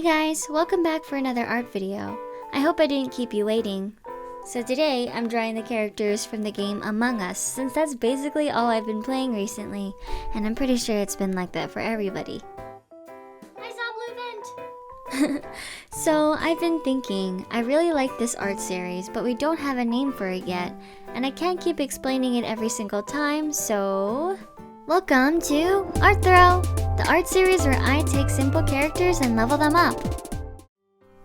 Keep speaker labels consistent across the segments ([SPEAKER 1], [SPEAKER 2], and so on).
[SPEAKER 1] Hey guys, welcome back for another art video. I hope I didn't keep you waiting. So today, I'm drawing the characters from the game Among Us, since that's basically all I've been playing recently, and I'm pretty sure it's been like that for everybody. I saw Blue Vent! So, I've been thinking, I really like this art series, but we don't have a name for it yet, and I can't keep explaining it every single time, so... Welcome to ART-THRO, the art series where I take simple characters and level them up.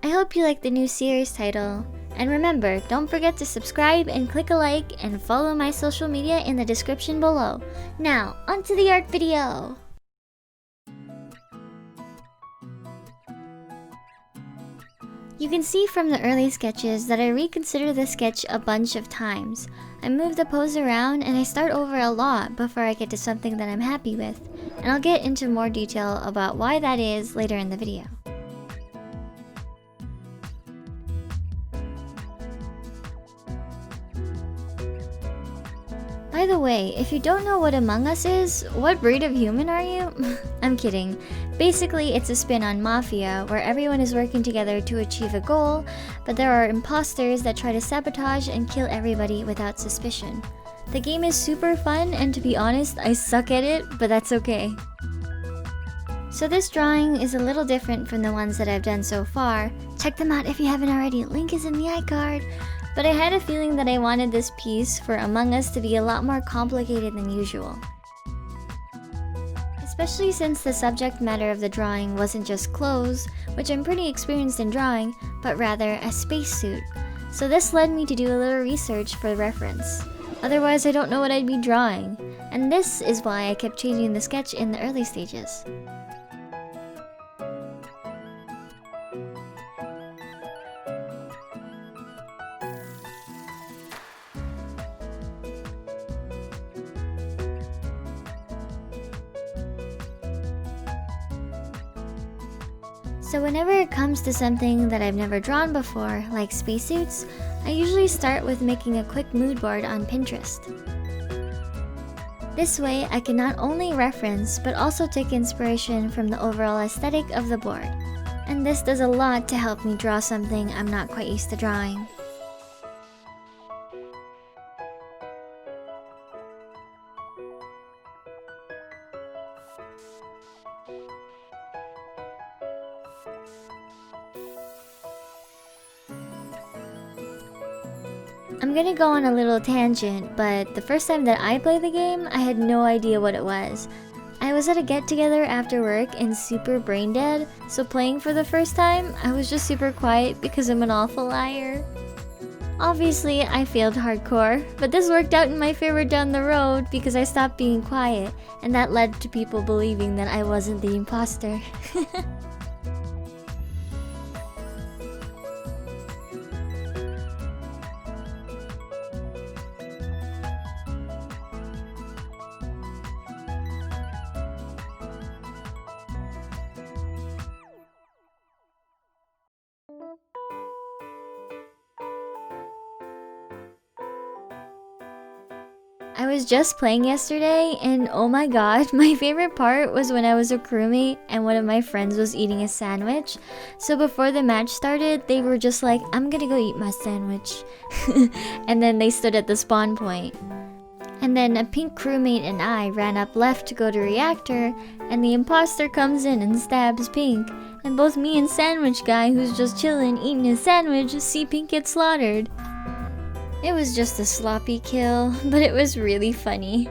[SPEAKER 1] I hope you like the new series title. And remember, don't forget to subscribe and click a like and follow my social media in the description below. Now, onto the art video! You can see from the early sketches that I reconsider the sketch a bunch of times. I move the pose around and I start over a lot before I get to something that I'm happy with, and I'll get into more detail about why that is later in the video. By the way, if you don't know what Among Us is, what breed of human are you? I'm kidding. Basically, it's a spin on Mafia, where everyone is working together to achieve a goal, but there are imposters that try to sabotage and kill everybody without suspicion. The game is super fun, and to be honest, I suck at it, but that's okay. So this drawing is a little different from the ones that I've done so far. Check them out if you haven't already, link is in the iCard. But I had a feeling that I wanted this piece for Among Us to be a lot more complicated than usual. Especially since the subject matter of the drawing wasn't just clothes, which I'm pretty experienced in drawing, but rather a spacesuit. So this led me to do a little research for reference. Otherwise I don't know what I'd be drawing. And this is why I kept changing the sketch in the early stages. So whenever it comes to something that I've never drawn before, like spacesuits, I usually start with making a quick mood board on Pinterest. This way, I can not only reference, but also take inspiration from the overall aesthetic of the board. And this does a lot to help me draw something I'm not quite used to drawing. I'm gonna go on a little tangent, but the first time that I played the game, I had no idea what it was. I was at a get-together after work and super brain dead, so playing for the first time, I was just super quiet because I'm an awful liar. Obviously, I failed hardcore, but this worked out in my favor down the road because I stopped being quiet, and that led to people believing that I wasn't the imposter. I was just playing yesterday, and oh my god, my favorite part was when I was a crewmate and one of my friends was eating a sandwich. So before the match started, they were just like, I'm gonna go eat my sandwich. And then they stood at the spawn point. And then a pink crewmate and I ran up left to go to reactor, and the imposter comes in and stabs Pink. And both me and Sandwich Guy, who's just chillin' eating his sandwich, see Pink get slaughtered. It was just a sloppy kill, but it was really funny.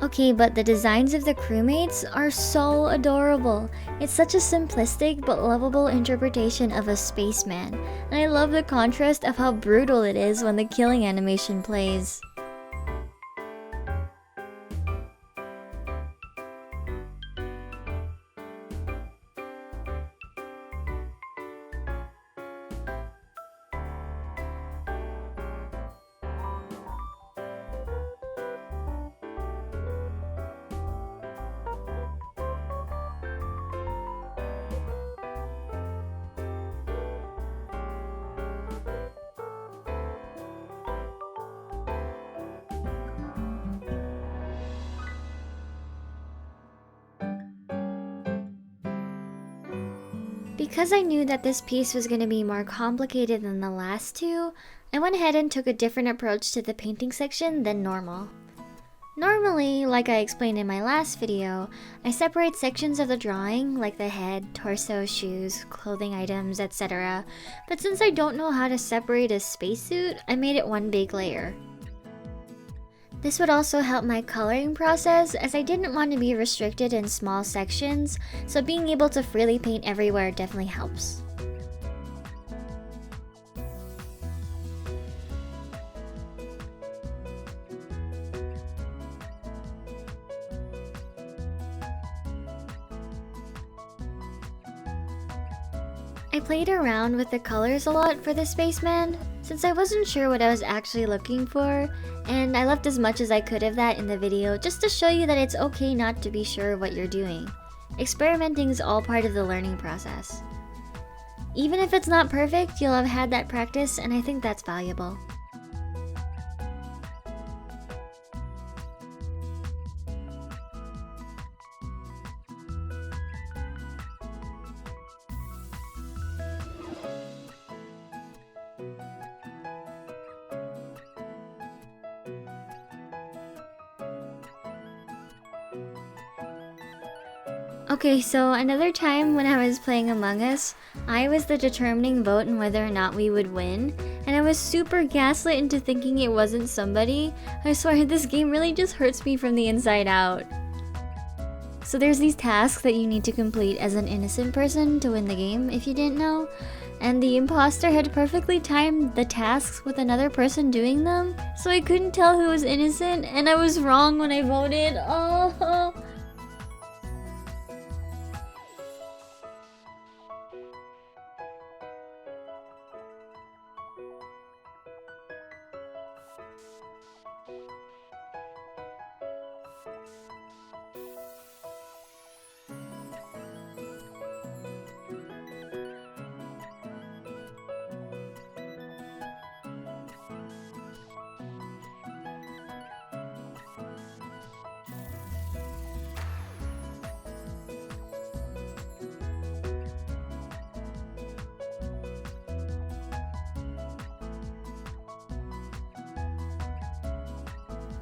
[SPEAKER 1] Okay, but the designs of the crewmates are so adorable. It's such a simplistic but lovable interpretation of a spaceman, and I love the contrast of how brutal it is when the killing animation plays. Because I knew that this piece was going to be more complicated than the last two, I went ahead and took a different approach to the painting section than normal. Normally, like I explained in my last video, I separate sections of the drawing, like the head, torso, shoes, clothing items, etc. But since I don't know how to separate a spacesuit, I made it one big layer. This would also help my coloring process, as I didn't want to be restricted in small sections, so being able to freely paint everywhere definitely helps. I played around with the colors a lot for the spaceman, since I wasn't sure what I was actually looking for, and I left as much as I could of that in the video just to show you that it's okay not to be sure what you're doing. Experimenting is all part of the learning process. Even if it's not perfect, you'll have had that practice, and I think that's valuable. Okay, so another time when I was playing Among Us, I was the determining vote in whether or not we would win, and I was super gaslit into thinking it wasn't somebody. I swear this game really just hurts me from the inside out. So there's these tasks that you need to complete as an innocent person to win the game, if you didn't know. And the imposter had perfectly timed the tasks with another person doing them, so I couldn't tell who was innocent, and I was wrong when I voted. Oh.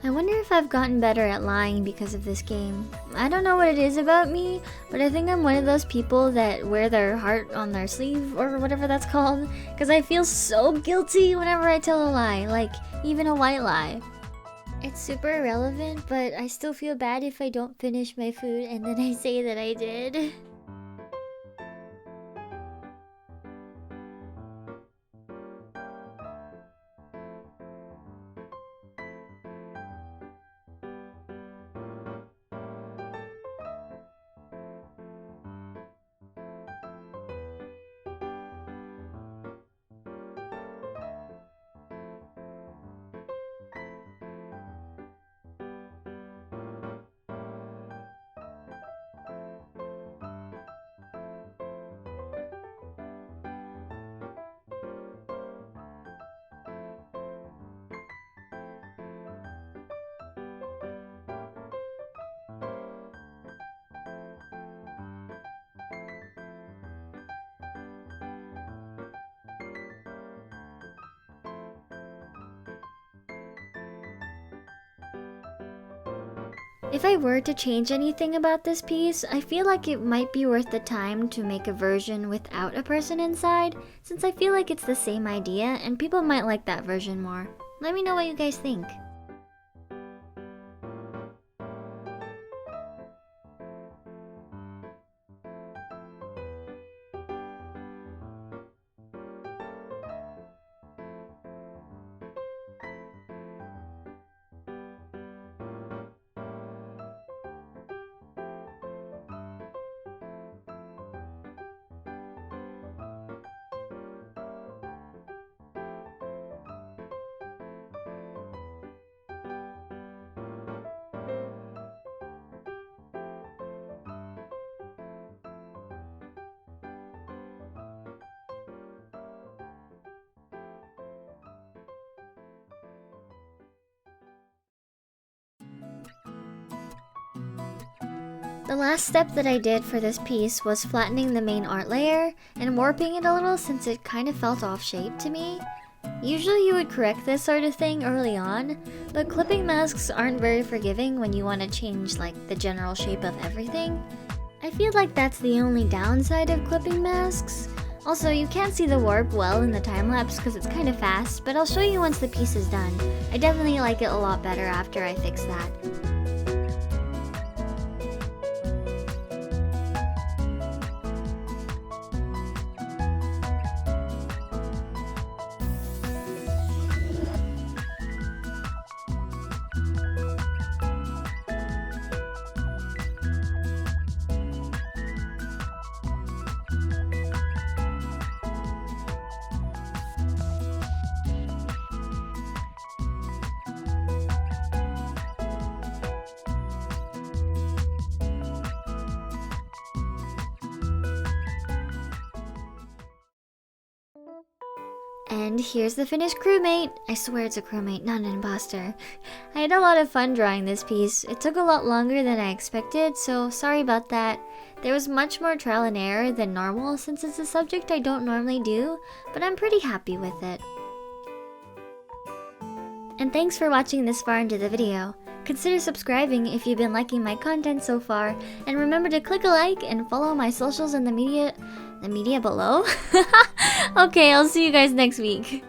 [SPEAKER 1] I wonder if I've gotten better at lying because of this game. I don't know what it is about me, but I think I'm one of those people that wear their heart on their sleeve or whatever that's called, because I feel so guilty whenever I tell a lie, like even a white lie. It's super irrelevant, but I still feel bad if I don't finish my food and then I say that I did. If I were to change anything about this piece, I feel like it might be worth the time to make a version without a person inside, since I feel like it's the same idea and people might like that version more. Let me know what you guys think. The last step that I did for this piece was flattening the main art layer and warping it a little since it kind of felt off shape to me. Usually you would correct this sort of thing early on, but clipping masks aren't very forgiving when you want to change like the general shape of everything. I feel like that's the only downside of clipping masks. Also, you can't see the warp well in the time-lapse because it's kind of fast, but I'll show you once the piece is done. I definitely like it a lot better after I fix that. And here's the finished crewmate. I swear it's a crewmate, not an imposter. I had a lot of fun drawing this piece. It took a lot longer than I expected, so sorry about that. There was much more trial and error than normal since it's a subject I don't normally do, but I'm pretty happy with it. And thanks for watching this far into the video. Consider subscribing if you've been liking my content so far, and remember to click a like and follow my socials in the media below? Okay, I'll see you guys next week.